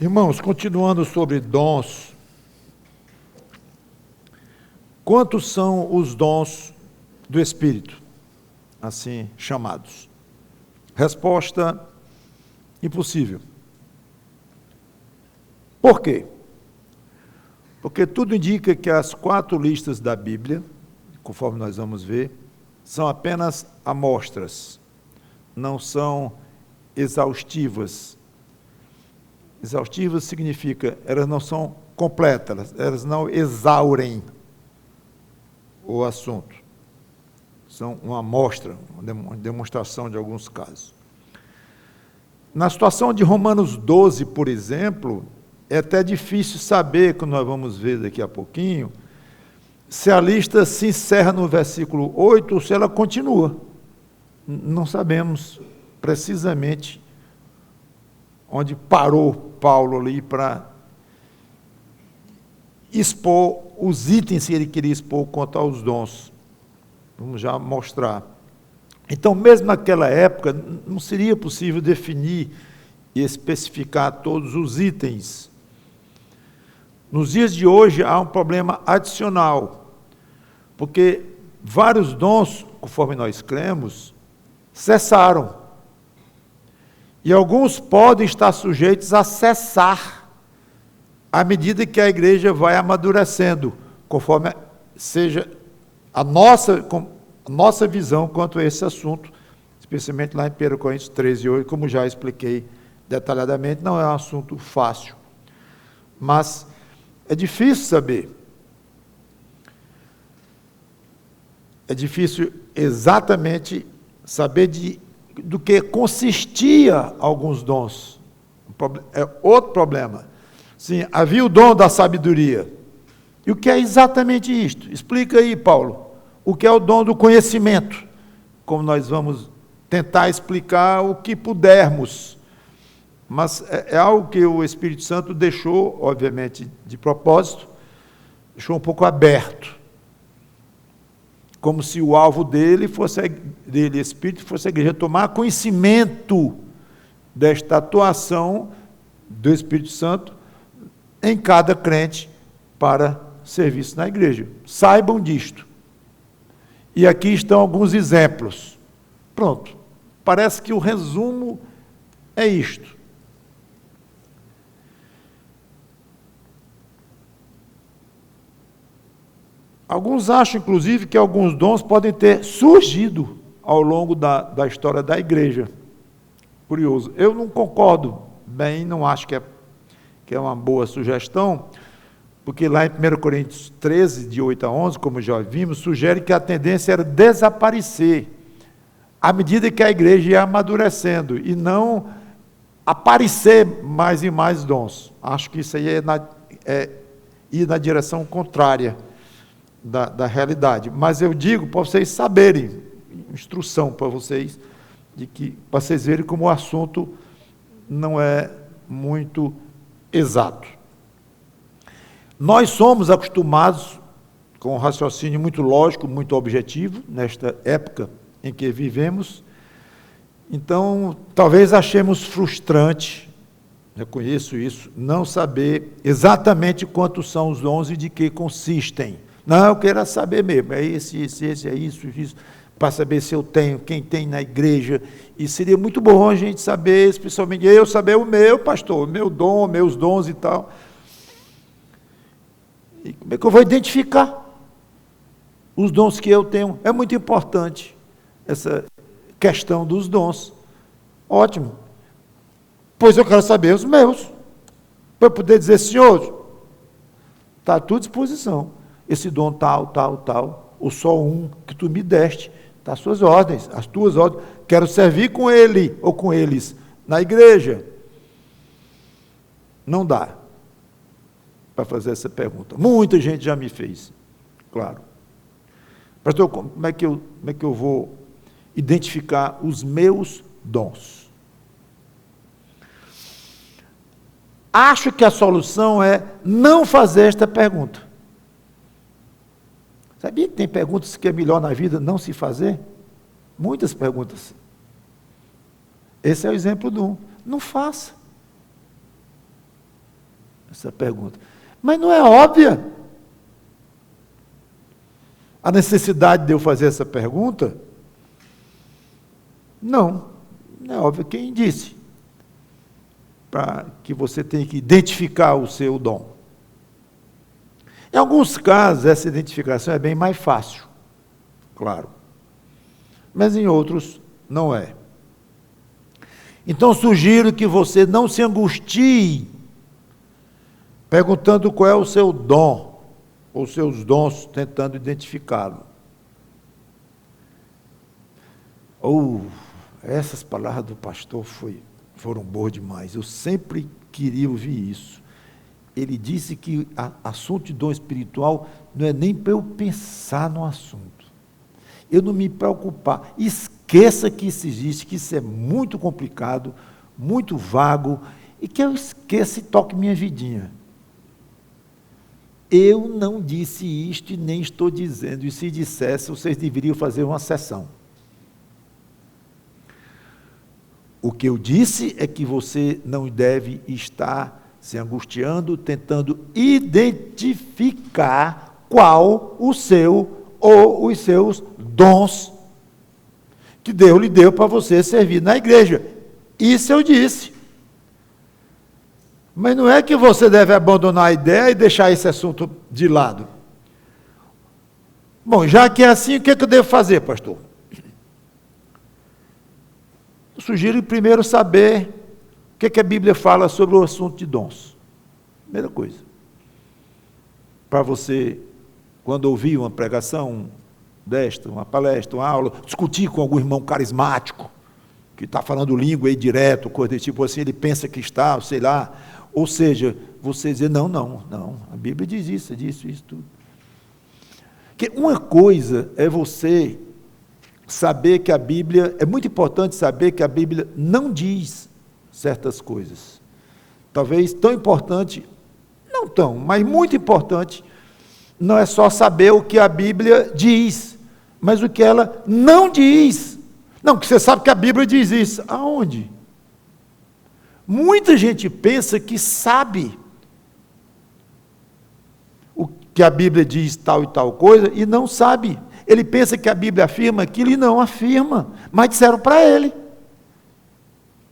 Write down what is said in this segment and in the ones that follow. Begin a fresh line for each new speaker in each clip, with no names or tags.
Irmãos, continuando sobre dons, quantos são os dons do Espírito, assim chamados? Resposta: impossível. Por quê? Porque tudo indica que as 4 listas da Bíblia, conforme nós vamos ver, são apenas amostras, não são exaustivas. Exaustivas significa, elas não são completas, elas não exaurem o assunto. São uma amostra, uma demonstração de alguns casos. Na situação de Romanos 12, por exemplo, é até difícil saber, como nós vamos ver daqui a pouquinho, se a lista se encerra no versículo 8 ou se ela continua. Não sabemos precisamente onde parou Paulo ali para expor os itens que ele queria expor quanto aos dons. Vamos já mostrar. Então, mesmo naquela época, não seria possível definir e especificar todos os itens. Nos dias de hoje, há um problema adicional, porque vários dons, conforme nós cremos, cessaram. E alguns podem estar sujeitos a cessar, à medida que a igreja vai amadurecendo, conforme seja a nossa visão quanto a esse assunto, especialmente lá em 1 Coríntios 13, 8, como já expliquei detalhadamente, não é um assunto fácil. Mas é difícil saber. É difícil exatamente saber do que consistia alguns dons. É outro problema. Sim, havia o dom da sabedoria. E o que é exatamente isto? Explica aí, Paulo. O que é o dom do conhecimento? Como nós vamos tentar explicar o que pudermos. Mas é algo que o Espírito Santo deixou, obviamente, de propósito, deixou um pouco aberto. Como se o alvo dele, Espírito, fosse a igreja tomar conhecimento desta atuação do Espírito Santo em cada crente para serviço na igreja. Saibam disto. E aqui estão alguns exemplos. Pronto. Parece que o resumo é isto. Alguns acham, inclusive, que alguns dons podem ter surgido ao longo da história da igreja. Curioso. Eu não concordo bem, não acho que é uma boa sugestão, porque lá em 1 Coríntios 13, de 8 a 11, como já vimos, sugere que a tendência era desaparecer à medida que a igreja ia amadurecendo e não aparecer mais e mais dons. Acho que isso aí é ir na direção contrária da realidade. Mas eu digo para vocês saberem, instrução para vocês, para vocês verem como o assunto não é muito exato. Nós somos acostumados com um raciocínio muito lógico, muito objetivo, nesta época em que vivemos. Então, talvez achemos frustrante, reconheço isso, não saber exatamente quantos são os dons e de que consistem. Não, eu quero saber mesmo, é esse, é isso, para saber se eu tenho, quem tem na igreja, e seria muito bom a gente saber, especialmente eu saber o meu, pastor, o meu dom, meus dons e tal. E como é que eu vou identificar os dons que eu tenho? É muito importante essa questão dos dons. Ótimo. Pois eu quero saber os meus, para eu poder dizer, Senhor, está à tua disposição. Esse dom tal, ou só um que tu me deste, está às suas ordens, as tuas ordens, quero servir com ele, ou com eles, na igreja. Não dá para fazer essa pergunta. Muita gente já me fez, claro. Pastor, como é que eu vou identificar os meus dons? Acho que a solução é não fazer esta pergunta. Sabia que tem perguntas que é melhor na vida não se fazer? Muitas perguntas. Esse é o exemplo do um. Não faça. essa pergunta. Mas não é óbvia a necessidade de eu fazer essa pergunta? Não é óbvio. Quem disse? Para que você tenha que identificar o seu dom. Em alguns casos, essa identificação é bem mais fácil, claro. Mas em outros, não é. Então, sugiro que você não se angustie perguntando qual é o seu dom, ou seus dons, tentando identificá-lo. Essas palavras do pastor foram boas demais. Eu sempre queria ouvir isso. Ele disse que assunto de dom espiritual não é nem para eu pensar no assunto. Eu não me preocupar. Esqueça que isso existe, que isso é muito complicado, muito vago, e que eu esqueça e toque minha vidinha. Eu não disse isto e nem estou dizendo, e se dissesse, vocês deveriam fazer uma sessão. O que eu disse é que você não deve estar se angustiando, tentando identificar qual o seu ou os seus dons que Deus lhe deu para você servir na igreja. Isso eu disse. Mas não é que você deve abandonar a ideia e deixar esse assunto de lado. Bom, já que é assim, o que eu devo fazer, pastor? Eu sugiro primeiro saber o que a Bíblia fala sobre o assunto de dons. Primeira coisa. Para você, quando ouvir uma pregação desta, uma palestra, uma aula, discutir com algum irmão carismático, que está falando língua aí direto, coisa desse tipo assim, ele pensa que está, sei lá. Ou seja, você dizer, não, a Bíblia diz isso, isso, tudo. Porque uma coisa é você saber que a Bíblia, é muito importante saber que a Bíblia não diz certas coisas. Talvez tão importante, não tão, mas muito importante, não é só saber o que a Bíblia diz, mas o que ela não diz. Não, porque você sabe que a Bíblia diz isso. Aonde? Muita gente pensa que sabe o que a Bíblia diz tal e tal coisa, e não sabe. Ele pensa que a Bíblia afirma aquilo e não afirma, mas disseram para ele.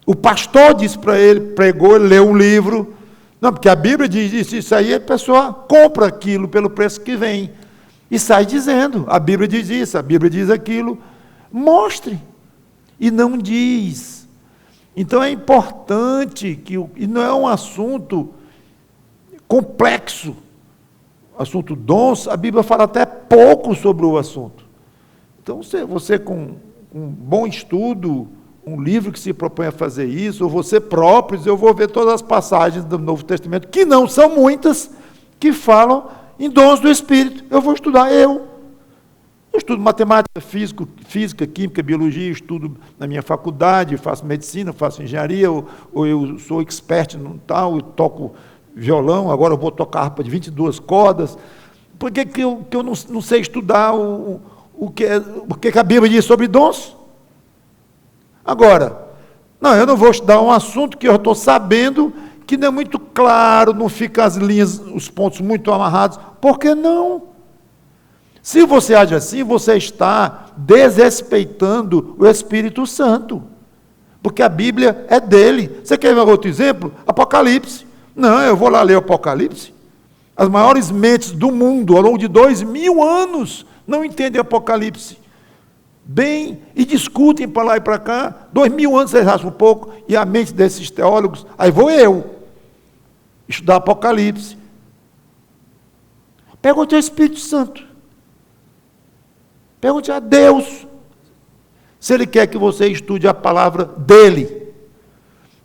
O pastor disse para ele, pregou, ele leu um livro. Não, porque a Bíblia diz isso aí, a pessoa compra aquilo pelo preço que vem. E sai dizendo, a Bíblia diz isso, a Bíblia diz aquilo. Mostre. E não diz. Então é importante e não é um assunto complexo. Assunto dons, a Bíblia fala até pouco sobre o assunto. Então você com um bom estudo, um livro que se propõe a fazer isso, ou você próprio, eu vou ver todas as passagens do Novo Testamento, que não são muitas, que falam em dons do Espírito. Eu vou estudar, eu estudo matemática, física, química, biologia, estudo na minha faculdade, faço medicina, faço engenharia, ou eu sou expert no tal, eu toco violão, agora eu vou tocar harpa de 22 cordas. Por que eu não sei estudar o que a Bíblia diz sobre dons? Agora, não, eu não vou estudar um assunto que eu estou sabendo que não é muito claro, não fica as linhas, os pontos muito amarrados. Por que não? Se você age assim, você está desrespeitando o Espírito Santo, porque a Bíblia é dele. Você quer ver outro exemplo? Apocalipse. Não, eu vou lá ler o Apocalipse. As maiores mentes do mundo, ao longo de 2000 anos, não entendem Apocalipse bem e discutem para lá e para cá. 2000 anos vocês acham um pouco, e a mente desses teólogos, aí vou eu estudar Apocalipse. Pergunte ao Espírito Santo. Pergunte a Deus se Ele quer que você estude a palavra dEle.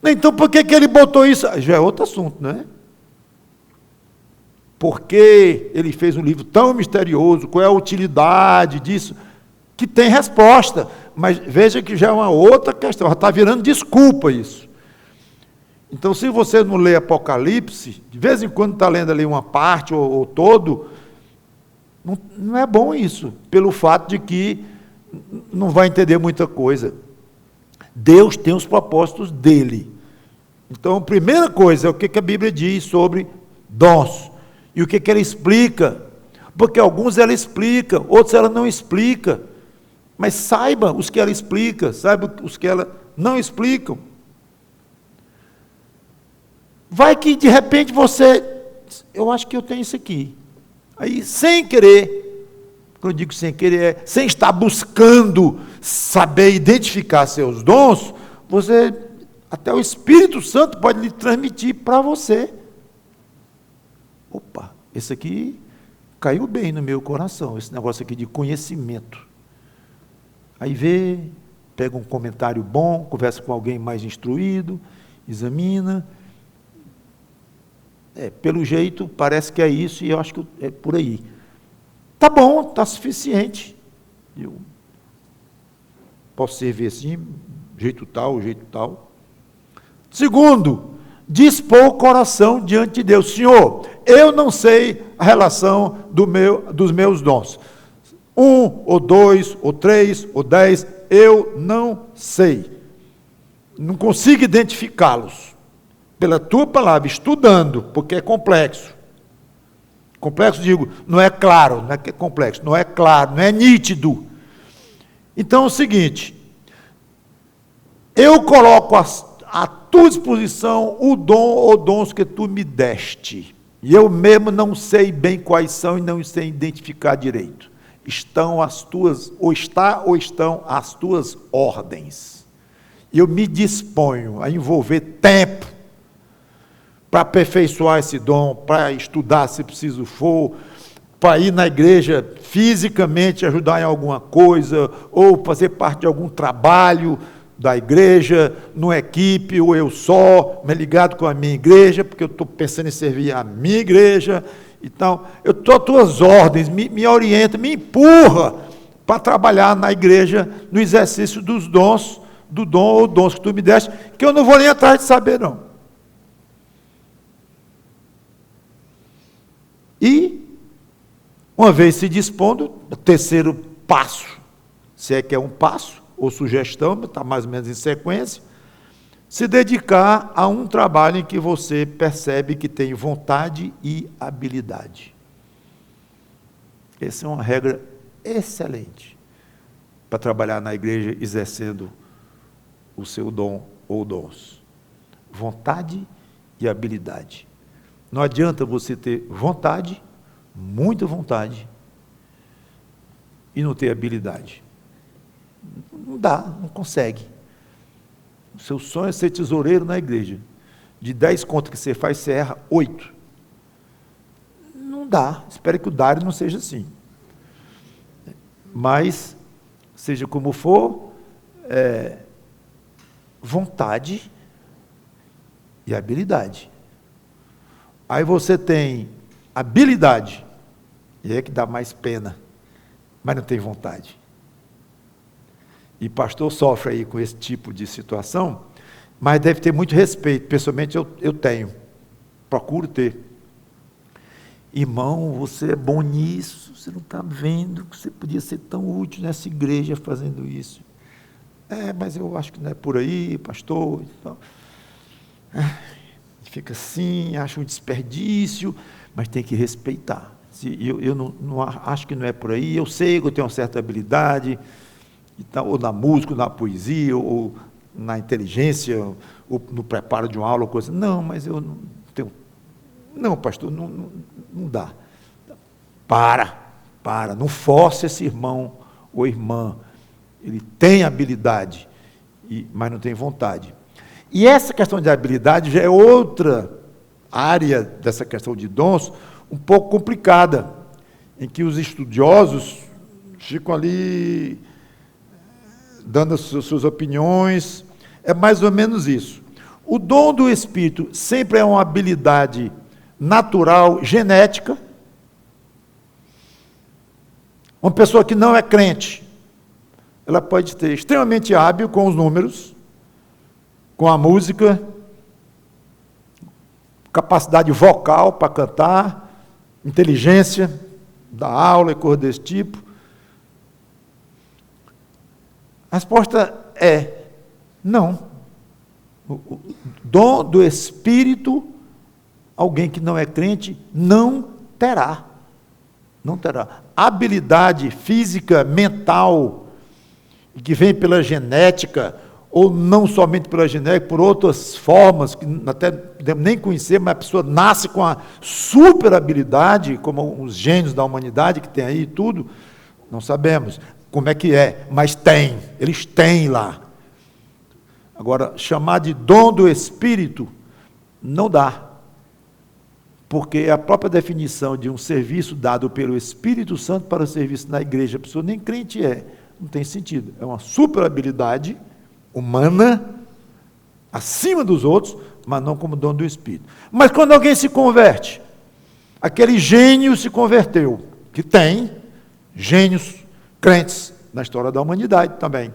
Então, por que ele botou isso? Já é outro assunto, não é? Por que ele fez um livro tão misterioso? Qual é a utilidade disso? Que tem resposta, mas veja que já é uma outra questão, já está virando desculpa isso. Então, se você não lê Apocalipse, de vez em quando está lendo ali uma parte ou todo, não é bom isso, pelo fato de que não vai entender muita coisa. Deus tem os propósitos dele. Então, a primeira coisa é o que a Bíblia diz sobre dons. E o que ela explica? Porque alguns ela explica, outros ela não explica. Mas saiba os que ela explica, saiba os que ela não explica. Vai que de repente você, eu acho que eu tenho isso aqui. Aí, sem querer, quando eu digo sem querer, sem estar buscando saber identificar seus dons, você, até o Espírito Santo pode lhe transmitir para você. Opa, esse aqui caiu bem no meu coração, esse negócio aqui de conhecimento. Aí vê, pega um comentário bom, conversa com alguém mais instruído, examina. Pelo jeito, parece que é isso, e eu acho que é por aí. Tá bom, está suficiente. Eu posso servir assim, jeito tal. Segundo, dispor o coração diante de Deus. Senhor, eu não sei a relação dos meus dons. 1, ou 2, ou 3, ou 10, eu não sei. Não consigo identificá-los. Pela tua palavra, estudando, porque é complexo. Complexo, digo, não é claro, não é que é complexo, não é claro, não é nítido. Então é o seguinte, eu coloco à tua disposição o dom ou dons que tu me deste. E eu mesmo não sei bem quais são e não sei identificar direito. Estão estão as tuas ordens. Eu me disponho a envolver tempo para aperfeiçoar esse dom, para estudar se preciso for, para ir na igreja fisicamente ajudar em alguma coisa, ou fazer parte de algum trabalho da igreja, numa equipe, ou eu só, me ligado com a minha igreja, porque eu estou pensando em servir a minha igreja. Então, eu estou às tuas ordens, me orienta, me empurra para trabalhar na igreja, no exercício dos dons, do dom ou dons que tu me deste, que eu não vou nem atrás de saber, não. E, uma vez se dispondo, o terceiro passo, se é que é um passo, ou sugestão, está mais ou menos em sequência, se dedicar a um trabalho em que você percebe que tem vontade e habilidade. Essa é uma regra excelente para trabalhar na igreja exercendo o seu dom ou dons. Vontade e habilidade. Não adianta você ter vontade, muita vontade, e não ter habilidade. Não dá, não consegue. O seu sonho é ser tesoureiro na igreja. De 10 contas que você faz, você erra 8. Não dá. Espero que o Dário não seja assim. Mas, seja como for, vontade e habilidade. Aí você tem habilidade, e é que dá mais pena, mas não tem vontade. E pastor sofre aí com esse tipo de situação, mas deve ter muito respeito, pessoalmente eu tenho, procuro ter. Irmão, você é bom nisso, você não está vendo que você podia ser tão útil nessa igreja fazendo isso. Mas eu acho que não é por aí, pastor. Então, fica assim, acha um desperdício, mas tem que respeitar. Eu não acho que não é por aí, eu sei que eu tenho uma certa habilidade, então, ou na música, ou na poesia, ou na inteligência, ou no preparo de uma aula, ou coisa. Não, mas eu não tenho. Não, pastor, não dá. Para, não force esse irmão ou irmã. Ele tem habilidade, mas não tem vontade. E essa questão de habilidade já é outra área dessa questão de dons, um pouco complicada, em que os estudiosos ficam ali dando as suas opiniões. É mais ou menos isso. O dom do Espírito sempre é uma habilidade natural, genética. Uma pessoa que não é crente, ela pode ser extremamente hábil com os números, com a música, capacidade vocal para cantar, inteligência da aula e coisa desse tipo. A resposta é não. O dom do Espírito, alguém que não é crente não terá. Não terá. Habilidade física, mental, que vem pela genética, ou não somente pela genética, por outras formas, que até podemos nem conhecer, mas a pessoa nasce com a super habilidade, como os gênios da humanidade que tem aí e tudo, não sabemos como é que é, mas tem, eles têm lá. Agora, chamar de dom do Espírito, não dá. Porque a própria definição de um serviço dado pelo Espírito Santo para o serviço na igreja, a pessoa nem crente é, não tem sentido. É uma super habilidade humana, acima dos outros, mas não como dom do Espírito. Mas quando alguém se converte, aquele gênio se converteu, que tem gênios crentes na história da humanidade também.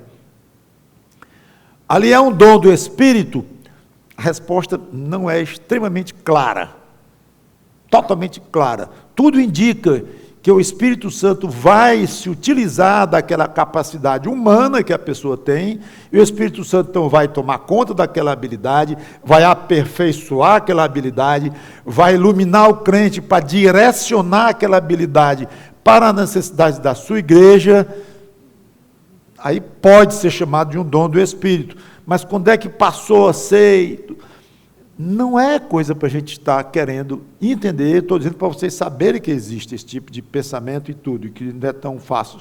Ali é um dom do Espírito, a resposta não é extremamente clara, totalmente clara. Tudo indica que o Espírito Santo vai se utilizar daquela capacidade humana que a pessoa tem, e o Espírito Santo então vai tomar conta daquela habilidade, vai aperfeiçoar aquela habilidade, vai iluminar o crente para direcionar aquela habilidade para as necessidades da sua igreja. Aí pode ser chamado de um dom do Espírito. Mas quando é que passou a ser? Não é coisa para a gente estar querendo entender. Estou dizendo para vocês saberem que existe esse tipo de pensamento e tudo, e que não é tão fácil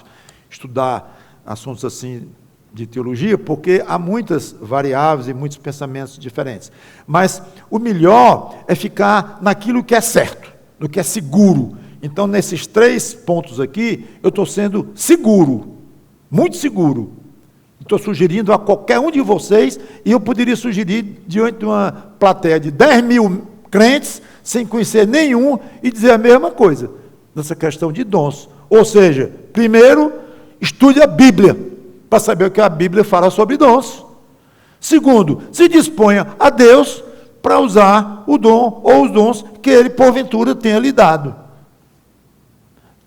estudar assuntos assim de teologia, porque há muitas variáveis e muitos pensamentos diferentes. Mas o melhor é ficar naquilo que é certo, no que é seguro. Então, nesses 3 pontos aqui, eu estou sendo seguro, muito seguro. Estou sugerindo a qualquer um de vocês, e eu poderia sugerir diante de uma plateia de 10 mil crentes, sem conhecer nenhum, e dizer a mesma coisa, nessa questão de dons. Ou seja, primeiro, estude a Bíblia, para saber o que a Bíblia fala sobre dons. Segundo, se disponha a Deus para usar o dom ou os dons que Ele, porventura, tenha lhe dado.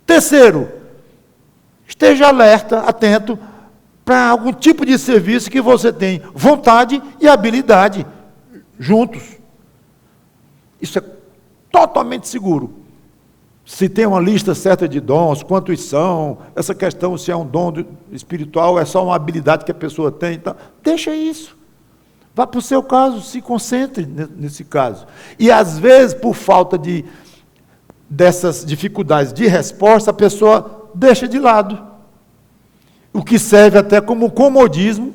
Terceiro, esteja alerta, atento, para algum tipo de serviço que você tem vontade e habilidade juntos. Isso é totalmente seguro. Se tem uma lista certa de dons, quantos são, essa questão se é um dom espiritual, é só uma habilidade que a pessoa tem, então, deixa isso. Vá para o seu caso, se concentre nesse caso. E às vezes, por falta dessas dificuldades de resposta, a pessoa deixa de lado. O que serve até como comodismo,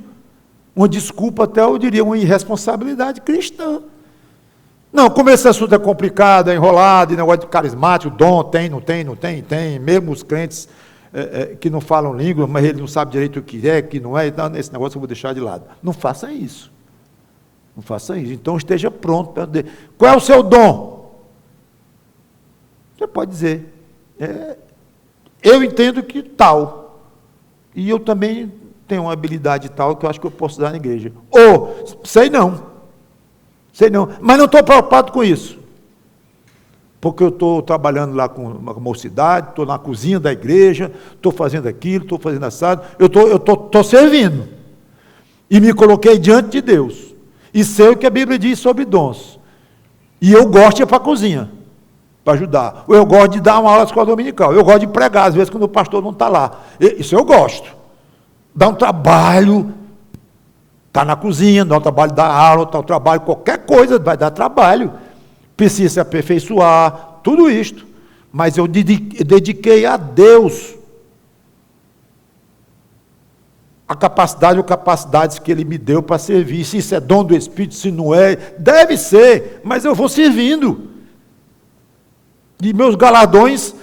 uma desculpa até, eu diria, uma irresponsabilidade cristã. Não, como esse assunto é complicado, é enrolado, negócio de carismático, dom, tem, não tem, não tem, tem. Mesmo os crentes que não falam língua, mas ele não sabe direito o que é, o que não é, então esse negócio eu vou deixar de lado. Não faça isso. Não faça isso. Então esteja pronto para dizer, qual é o seu dom? Você pode dizer, eu entendo que tal. E eu também tenho uma habilidade tal que eu acho que eu posso dar na igreja. Ou, sei não, mas não estou preocupado com isso. Porque eu estou trabalhando lá com uma mocidade, estou na cozinha da igreja, estou fazendo aquilo, estou fazendo assado, eu estou servindo. E me coloquei diante de Deus. E sei o que a Bíblia diz sobre dons. E eu gosto de ir para a cozinha, para ajudar. Ou eu gosto de dar uma aula de escola dominical. Eu gosto de pregar, às vezes, quando o pastor não está lá. Isso eu gosto. Dá um trabalho, está na cozinha, dá um trabalho de dar aula, dá um trabalho, qualquer coisa vai dar trabalho. Precisa se aperfeiçoar, tudo isto. Mas eu dediquei a Deus a capacidade ou capacidades que Ele me deu para servir. Se isso é dom do Espírito, se não é, deve ser, mas eu vou servindo. E meus galardões,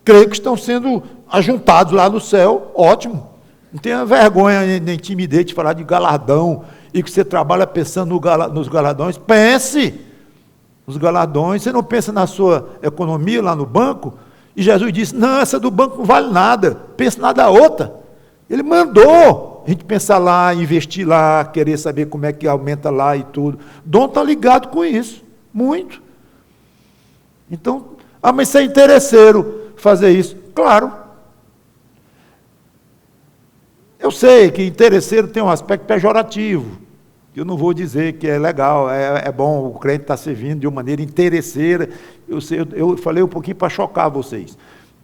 creio que estão sendo ajuntados lá no céu, ótimo. Não tenha vergonha nem timidez de falar de galardão, e que você trabalha pensando nos galardões. Pense nos galardões, você não pensa na sua economia lá no banco, e Jesus disse, não, essa do banco não vale nada, pensa na da outra. Ele mandou a gente pensar lá, investir lá, querer saber como é que aumenta lá e tudo. Dom está ligado com isso, muito. Então, mas você é interesseiro fazer isso? Claro. Eu sei que interesseiro tem um aspecto pejorativo. que eu não vou dizer que é legal, é bom, o crente está servindo de uma maneira interesseira. Eu falei um pouquinho para chocar vocês.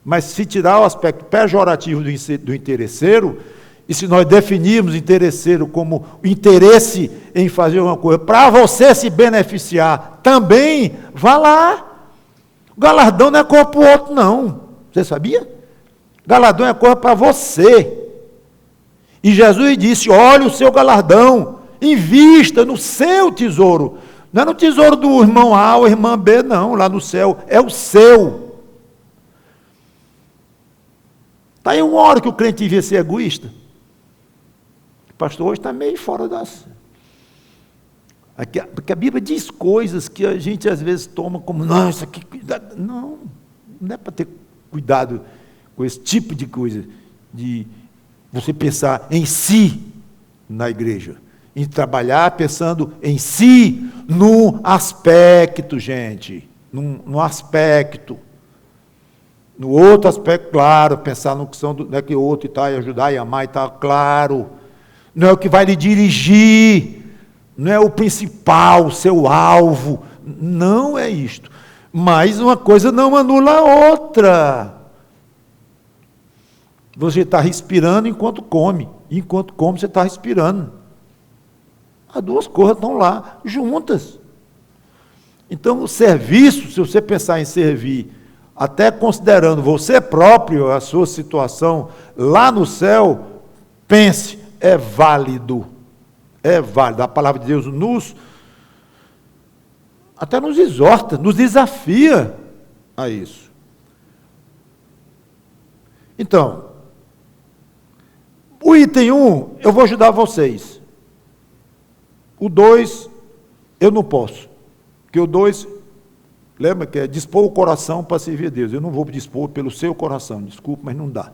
Mas se tirar o aspecto pejorativo do interesseiro, e se nós definirmos interesseiro como interesse em fazer uma coisa para você se beneficiar, também vá lá. O galardão não é coisa para o outro, não. Você sabia? Galardão é coisa para você. E Jesus disse: olhe o seu galardão, invista no seu tesouro. Não é no tesouro do irmão A ou irmã B, não, lá no céu, é o seu. Está aí uma hora que o crente devia ser egoísta. O pastor hoje está meio fora das... Porque a Bíblia diz coisas que a gente às vezes toma como, não, isso aqui, cuidado. Não é para ter cuidado com esse tipo de coisa, de você pensar em si na igreja, em trabalhar pensando em si, no aspecto, gente, no aspecto. No outro aspecto, claro, pensar no que são, não é que o outro está e ajudar e amar e tal, claro. Não é o que vai lhe dirigir, não é o principal, o seu alvo, não é isto. Mas uma coisa não anula a outra. Você está respirando enquanto come você está respirando. As duas coisas estão lá, juntas. Então o serviço, se você pensar em servir, até considerando você próprio, a sua situação lá no céu, pense, é válido. É válido. A palavra de Deus até nos exorta, nos desafia a isso. Então, o item 1, eu vou ajudar vocês. O 2, eu não posso. Porque o 2, lembra que é dispor o coração para servir a Deus. Eu não vou dispor pelo seu coração, desculpa, mas não dá.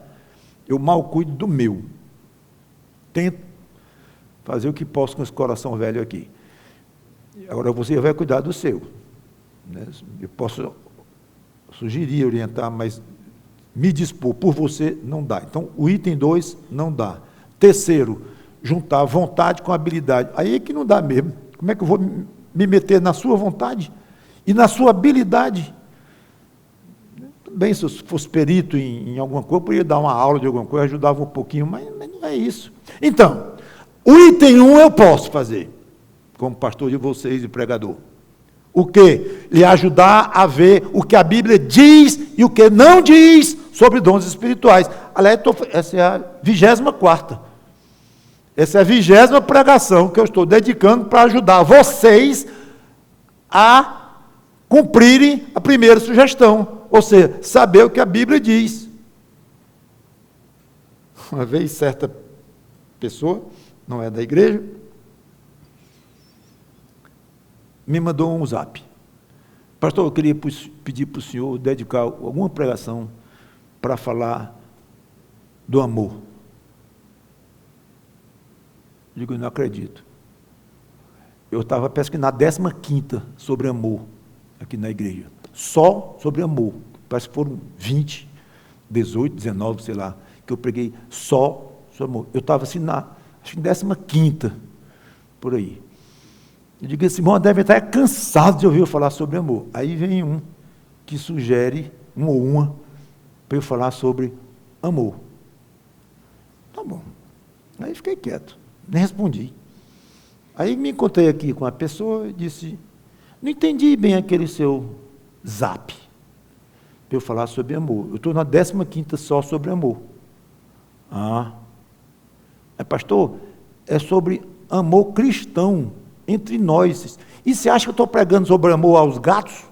Eu mal cuido do meu. Tento fazer o que posso com esse coração velho aqui. Agora você vai cuidar do seu. Né? Eu posso sugerir, orientar, mas me dispor por você não dá. Então, o item 2 não dá. Terceiro, juntar vontade com habilidade. Aí é que não dá mesmo. Como é que eu vou me meter na sua vontade e na sua habilidade? Tudo bem, se eu fosse perito em alguma coisa, eu poderia dar uma aula de alguma coisa, ajudava um pouquinho, mas não é isso. Então, o item 1 eu posso fazer, como pastor de vocês e pregador. O quê? Lhe ajudar a ver o que a Bíblia diz e o que não diz sobre dons espirituais. Aliás, essa é a 24ª. Essa é a 20ª pregação que eu estou dedicando para ajudar vocês a cumprirem a primeira sugestão, ou seja, saber o que a Bíblia diz. Uma vez certa pessoa, não é da igreja, me mandou um zap. Pastor, eu queria pedir para o senhor dedicar alguma pregação para falar do amor. Digo, não acredito. Eu estava, parece que na 15ª sobre amor, aqui na igreja. Só sobre amor. Parece que foram 20, 18, 19, sei lá, que eu preguei só sobre amor. Eu estava assim, acho que 15ª, por aí. Eu digo, esse irmão deve estar cansado de ouvir eu falar sobre amor. Aí vem um que sugere, um ou uma, para eu falar sobre amor. Tá bom. Aí fiquei quieto, nem respondi. Aí me encontrei aqui com a pessoa e disse, não entendi bem aquele seu zap, para eu falar sobre amor. Eu estou na 15ª só sobre amor. Pastor, é sobre amor cristão, entre nós. E você acha que eu estou pregando sobre amor aos gatos?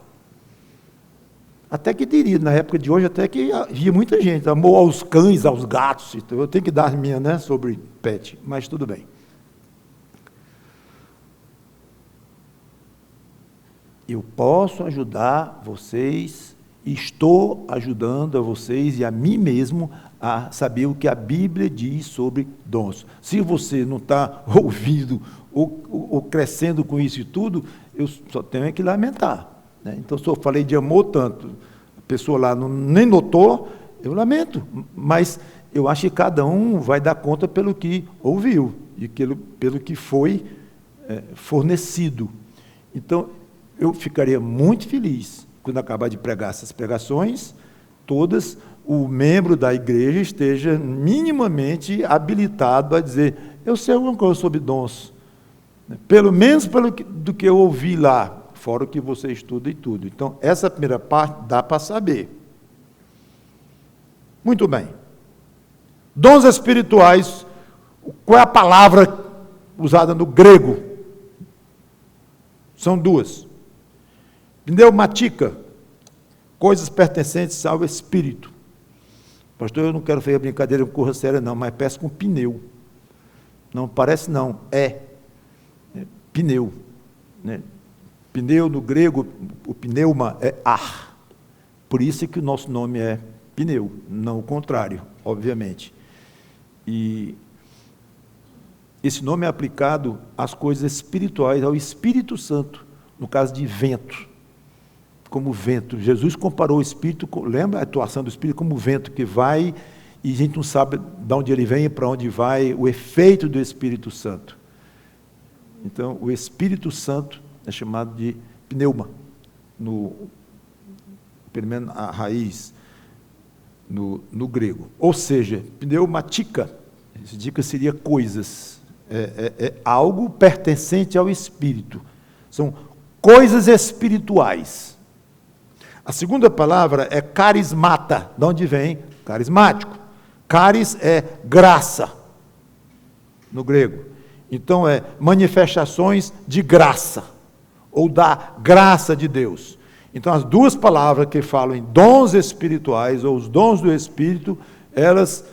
Até que diria, na época de hoje, até que havia muita gente, amor aos cães, aos gatos. Então eu tenho que dar a minha, né, sobre pet, mas tudo bem. Eu posso ajudar vocês, estou ajudando a vocês e a mim mesmo a saber o que a Bíblia diz sobre dons. Se você não está ouvindo ou crescendo com isso e tudo, eu só tenho que lamentar. Né? Então, se eu falei de amor tanto, a pessoa lá nem notou, eu lamento. Mas eu acho que cada um vai dar conta pelo que ouviu e pelo que foi fornecido. Então, eu ficaria muito feliz quando acabar de pregar essas pregações, todas, o membro da igreja esteja minimamente habilitado a dizer, eu sei alguma coisa sobre dons, pelo menos do que eu ouvi lá, fora o que você estuda e tudo. Então, essa primeira parte dá para saber. Muito bem. Dons espirituais, qual é a palavra usada no grego? São duas. Pneumática, coisas pertencentes ao espírito. Pastor, eu não quero fazer brincadeira com coisa séria não, mas peço com pneu. Não parece não, é pneu, né? Pneu no grego, o pneuma é ar. Por isso é que o nosso nome é pneu, não o contrário, obviamente. E esse nome é aplicado às coisas espirituais, ao Espírito Santo, no caso de vento, como vento. Jesus comparou o Espírito, lembra a atuação do Espírito como vento que vai, e a gente não sabe de onde ele vem e para onde vai, o efeito do Espírito Santo. Então, o Espírito Santo é chamado de pneuma, pelo menos a raiz no grego. Ou seja, pneumática, essa dica seria coisas, algo pertencente ao Espírito. São coisas espirituais. A segunda palavra é carismata, de onde vem carismático. Caris é graça, no grego. Então, manifestações de graça, ou da graça de Deus. Então, as duas palavras que falam em dons espirituais, ou os dons do Espírito, elas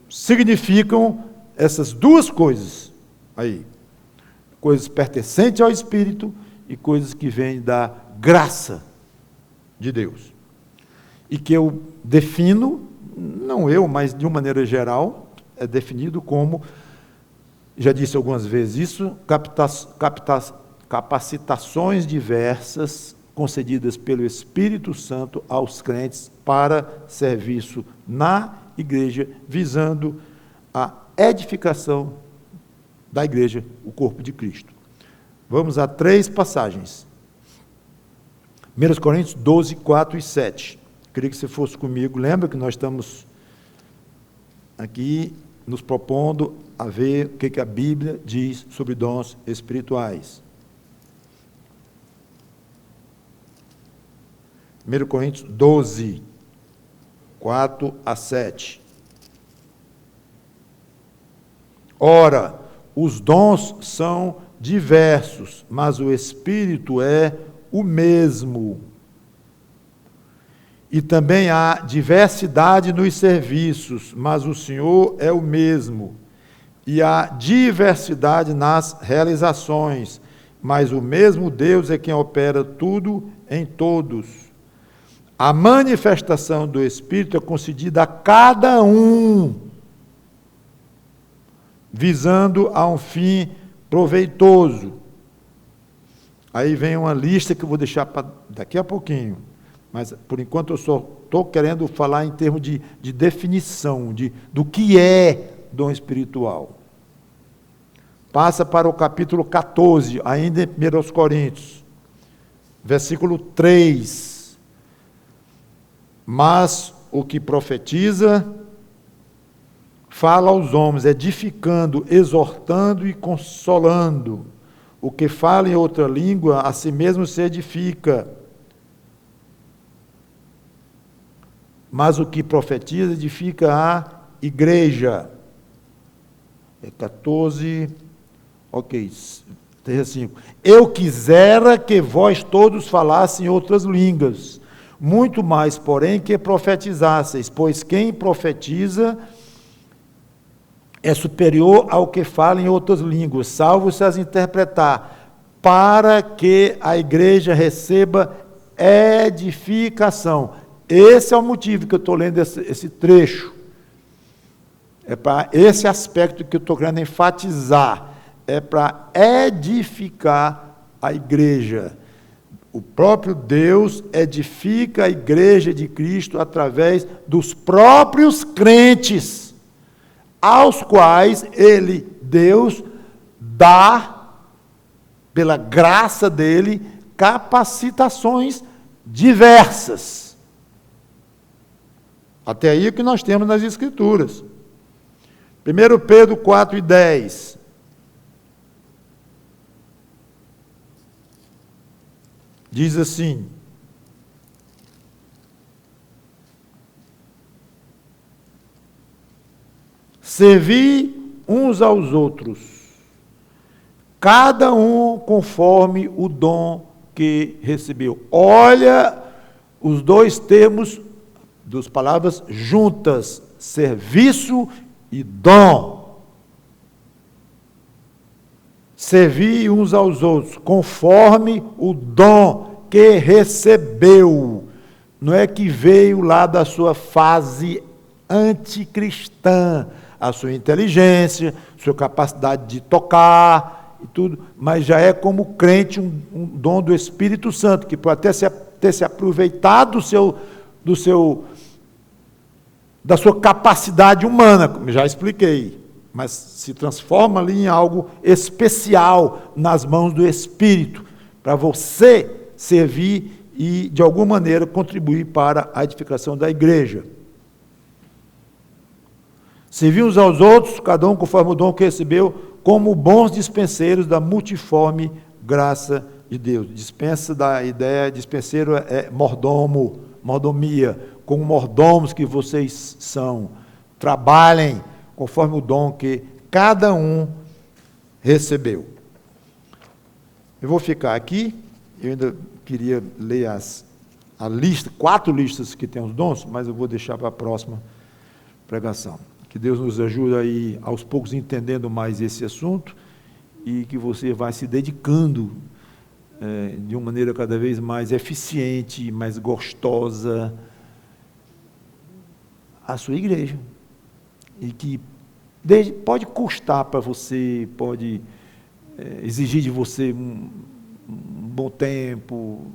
significam essas duas coisas aí. Coisas pertencentes ao Espírito e coisas que vêm da graça de Deus. E que eu defino, não eu, mas de uma maneira geral, é definido como, já disse algumas vezes isso, capacitações diversas concedidas pelo Espírito Santo aos crentes para serviço na igreja, visando a edificação da igreja, o corpo de Cristo. Vamos a 3 passagens. 1 Coríntios 12, 4 e 7. Queria que você fosse comigo. Lembra que nós estamos aqui nos propondo a ver o que a Bíblia diz sobre dons espirituais. 1 Coríntios 12, 4 a 7. Ora, os dons são diversos, mas o Espírito é o mesmo. E também há diversidade nos serviços, mas o Senhor é o mesmo. E há diversidade nas realizações, mas o mesmo Deus é quem opera tudo em todos. A manifestação do Espírito é concedida a cada um, visando a um fim proveitoso. Aí vem uma lista que eu vou deixar para daqui a pouquinho, mas por enquanto eu só estou querendo falar em termos de definição, do que é dom espiritual. Passa para o capítulo 14, ainda em 1 Coríntios, versículo 3. Mas o que profetiza, fala aos homens, edificando, exortando e consolando. O que fala em outra língua, a si mesmo se edifica. Mas o que profetiza, edifica a igreja. 14, ok, 35. Eu quisera que vós todos falassem outras línguas, muito mais, porém, que profetizasseis, pois quem profetiza é superior ao que fala em outras línguas, salvo se as interpretar, para que a igreja receba edificação. Esse é o motivo que eu estou lendo esse trecho. É para esse aspecto que eu estou querendo enfatizar. É para edificar a igreja. O próprio Deus edifica a igreja de Cristo através dos próprios crentes, aos quais Ele, Deus, dá pela graça dele, capacitações diversas. Até aí o que nós temos nas Escrituras. 1 Pedro 4:10. Diz assim: servi uns aos outros, cada um conforme o dom que recebeu. Olha os dois termos, duas palavras juntas, serviço e dom. Servi uns aos outros, conforme o dom que recebeu. Não é que veio lá da sua fase anticristã, a sua inteligência, sua capacidade de tocar e tudo, mas já é como crente um dom do Espírito Santo, que pode até ter se aproveitado da sua capacidade humana, como já expliquei, mas se transforma ali em algo especial nas mãos do Espírito, para você servir e, de alguma maneira, contribuir para a edificação da igreja. Servir uns aos outros, cada um conforme o dom que recebeu, como bons dispenseiros da multiforme graça de Deus. Dispensa da ideia, dispenseiro é mordomo, mordomia, como mordomos que vocês são. Trabalhem conforme o dom que cada um recebeu. Eu vou ficar aqui, eu ainda queria ler a lista, 4 listas que tem os dons, mas eu vou deixar para a próxima pregação. Que Deus nos ajude aí, aos poucos, entendendo mais esse assunto, e que você vai se dedicando de uma maneira cada vez mais eficiente, mais gostosa, à sua igreja. E que pode custar para você, pode exigir de você um bom tempo,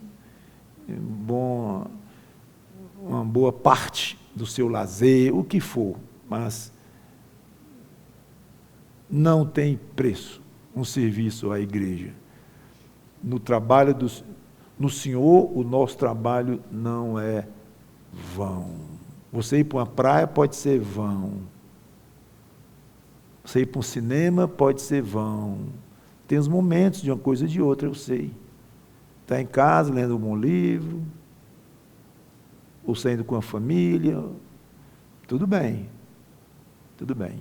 uma boa parte do seu lazer, o que for, mas não tem preço um serviço à igreja. No trabalho no Senhor, o nosso trabalho não é vão. Você ir para uma praia pode ser vão. Você ir para um cinema pode ser vão. Tem os momentos de uma coisa e de outra, eu sei. Está em casa, lendo um bom livro, ou saindo com a família, tudo bem. Tudo bem.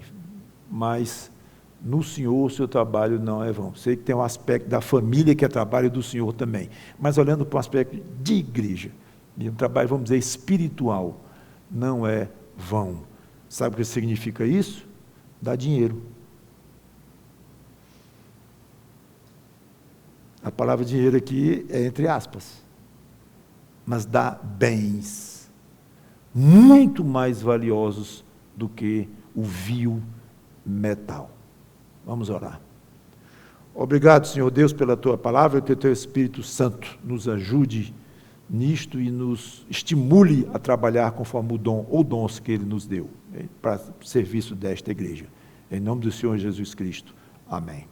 Mas no Senhor o seu trabalho não é vão. Sei que tem um aspecto da família que é trabalho do Senhor também. Mas olhando para o aspecto de igreja, de um trabalho, vamos dizer, espiritual, não é vão. Sabe o que significa isso? Dá dinheiro. A palavra dinheiro aqui é entre aspas. Mas dá bens muito mais valiosos do que o vil metal. Vamos orar. Obrigado, Senhor Deus, pela Tua palavra, que o Teu Espírito Santo nos ajude nisto e nos estimule a trabalhar conforme o dom ou dons que Ele nos deu, para o serviço desta igreja. Em nome do Senhor Jesus Cristo. Amém.